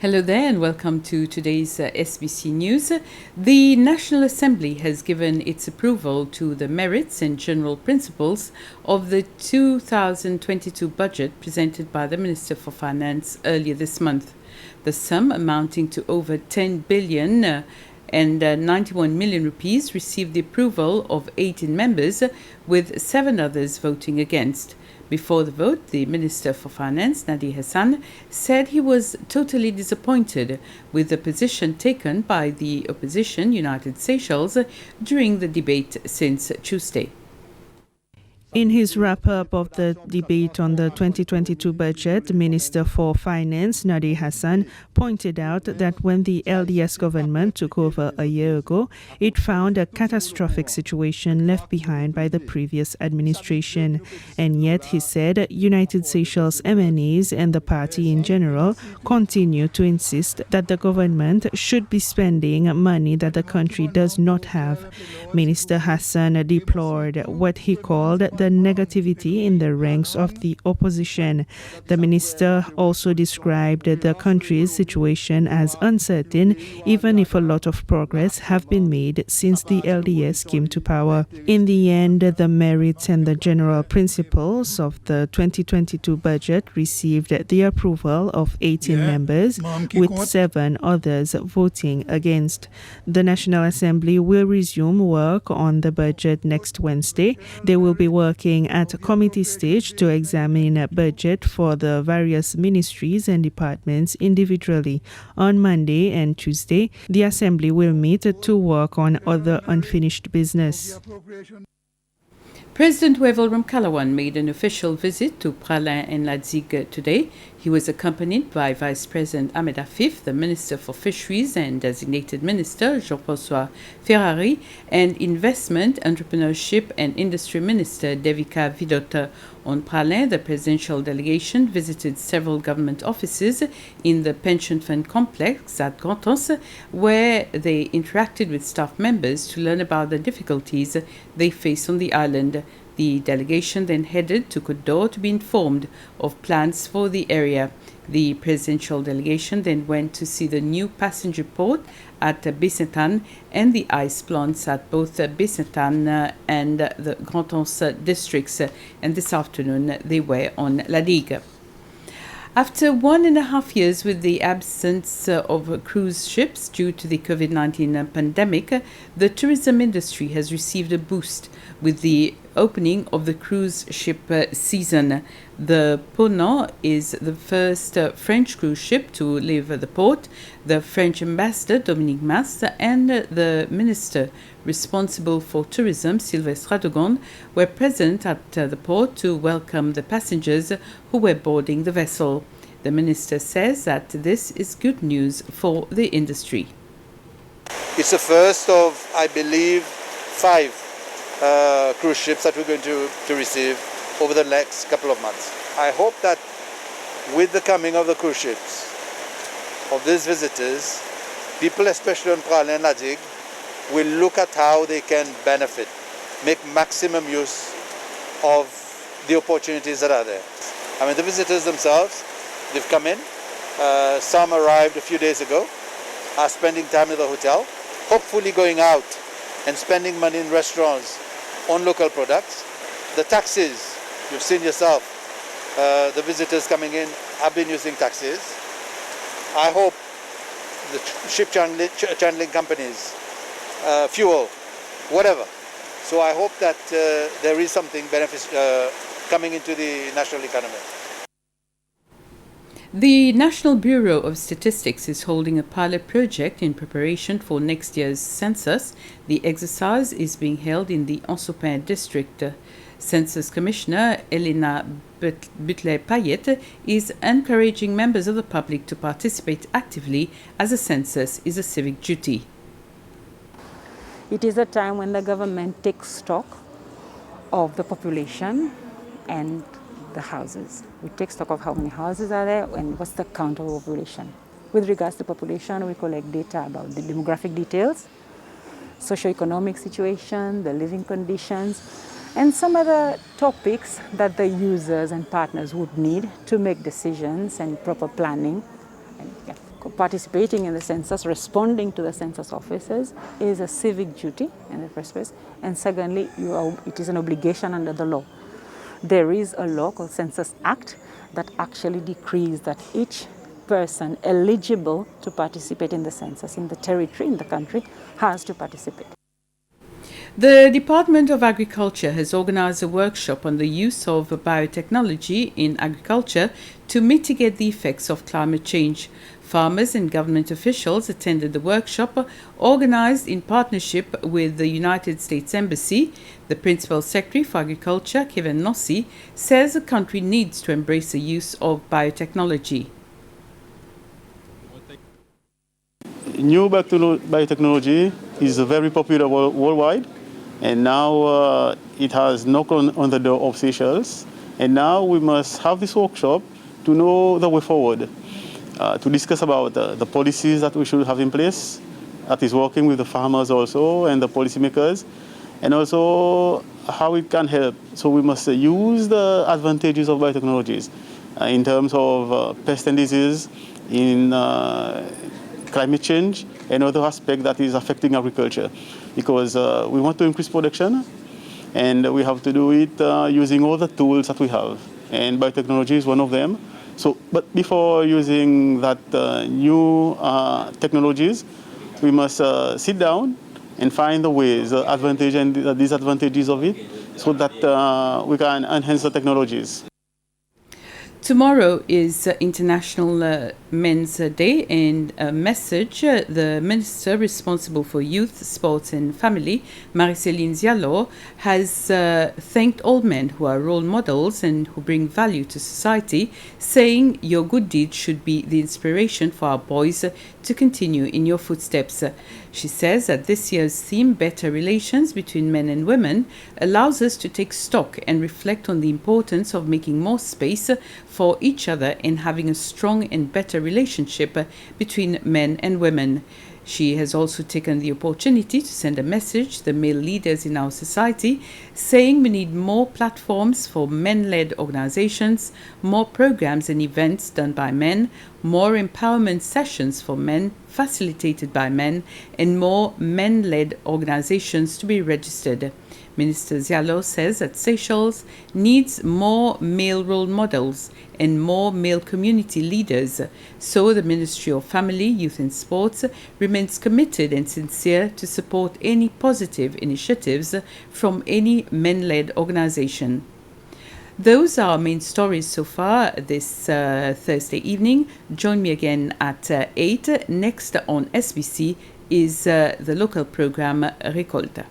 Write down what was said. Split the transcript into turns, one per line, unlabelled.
Hello there and welcome to today's SBC News. The National Assembly has given its approval to the merits and general principles of the 2022 budget presented by the Minister for Finance earlier this month. The sum, amounting to over 10 billion and 91 million rupees, received the approval of 18 members, with 7 others voting against. Before the vote, the Minister for Finance, Nadi Hassan, said he was totally disappointed with the position taken by the opposition, United Seychelles, during the debate since Tuesday.
In his wrap-up of the debate on the 2022 budget, Minister for Finance, Nadi Hassan, pointed out that when the LDS government took over a year ago, it found a catastrophic situation left behind by the previous administration. And yet, he said, United Seychelles MNEs and the party in general continue to insist that the government should be spending money that the country does not have. Minister Hassan deplored what he called the negativity in the ranks of the opposition. The minister also described the country's situation as uncertain, even if a lot of progress have been made since the LDS came to power. In the end, the merits and the general principles of the 2022 budget received the approval of 18 members, with 7 others voting against. The National Assembly will resume work on the budget next Wednesday. They will be working at committee stage to examine a budget for the various ministries and departments individually. On Monday and Tuesday, the Assembly will meet to work on other unfinished business.
President Wavel Ramkalawan made an official visit to Praslin and Laddig today. He was accompanied by Vice President Ahmed Afif, the Minister for Fisheries and Designated Minister Jean-François Ferrari, and Investment, Entrepreneurship and Industry Minister Devika Vidota. On Praslin, the presidential delegation visited several government offices in the pension fund complex at Grand-Anse, where they interacted with staff members to learn about the difficulties they face on the island. The delegation then headed to Côte d'Or to be informed of plans for the area. The presidential delegation then went to see the new passenger port at Baie-Sainte-Anne and the ice plants at both Baie-Sainte-Anne and the Grand-Anse districts. And this afternoon they were on Laddig. After 1.5 years with the absence of cruise ships due to the COVID-19 pandemic, the tourism industry has received a boost with the opening of the cruise ship season. The Ponant is the first French cruise ship to leave the port. The French ambassador, Dominique Mas, and the minister responsible for tourism, Sylvestre Radegonde, were present at the port to welcome the passengers who were boarding the vessel. The minister says that this is good news for the industry.
It's the first of, I believe, 5 cruise ships that we're going to receive over the next couple of months. I hope that with the coming of the cruise ships, of these visitors, people especially on Praslin and Laddig will look at how they can benefit, make maximum use of the opportunities that are there. I mean, the visitors themselves, they've come in, some arrived a few days ago, are spending time in the hotel, hopefully going out and spending money in restaurants on local products. The taxis, you've seen yourself, the visitors coming in have been using taxis. I hope the ship chandling companies, fuel, whatever. So I hope that there is something beneficial coming into the national economy.
The National Bureau of Statistics is holding a pilot project in preparation for next year's census. The exercise is being held in the Anse-au-Pin district. Census Commissioner Elena Butler-Payet is encouraging members of the public to participate actively, as a census is a civic duty.
It is a time when the government takes stock of the population and the houses. We take stock of how many houses are there and what's the count of population. With regards to population, we collect data about the demographic details, socioeconomic situation, the living conditions, and some other topics that the users and partners would need to make decisions and proper planning and participating in the census, responding to the census officers is a civic duty in the first place, and secondly, it is an obligation under the law. There is a law called Census Act that actually decrees that each person eligible to participate in the census in the territory, in the country, has to participate.
The Department of Agriculture has organized a workshop on the use of biotechnology in agriculture to mitigate the effects of climate change. Farmers and government officials attended the workshop, organized in partnership with the United States Embassy. The Principal Secretary for Agriculture, Kevin Nossi, says the country needs to embrace the use of biotechnology.
New biotechnology is very popular worldwide, and now it has knocked on the door of Seychelles. And now we must have this workshop to know the way forward, to discuss about the policies that we should have in place, that is working with the farmers also and the policymakers, and also how it can help. So we must use the advantages of biotechnologies in terms of pest and disease, in climate change, and other aspects that is affecting agriculture, because we want to increase production, and we have to do it using all the tools that we have, and biotechnology is one of them. So, but before using that new technologies, we must sit down and find the ways, the advantages and the disadvantages of it, so that we can enhance the technologies.
Tomorrow is International Men's Day, and a message the Minister responsible for youth, sports and family, Marie-Céline Diallo, has thanked all men who are role models and who bring value to society, saying your good deeds should be the inspiration for our boys to continue in your footsteps. She says that this year's theme, Better Relations Between Men and Women, allows us to take stock and reflect on the importance of making more space for each other and having a strong and better relationship between men and women. She has also taken the opportunity to send a message to the male leaders in our society, saying we need more platforms for men-led organizations, more programs and events done by men, more empowerment sessions for men facilitated by men, and more men-led organizations to be registered. Minister Diallo says that Seychelles needs more male role models and more male community leaders. So the Ministry of Family, Youth and Sports remains committed and sincere to support any positive initiatives from any men-led organization. Those are our main stories so far this Thursday evening. Join me again at 8. Next on SBC is the local program Récolte.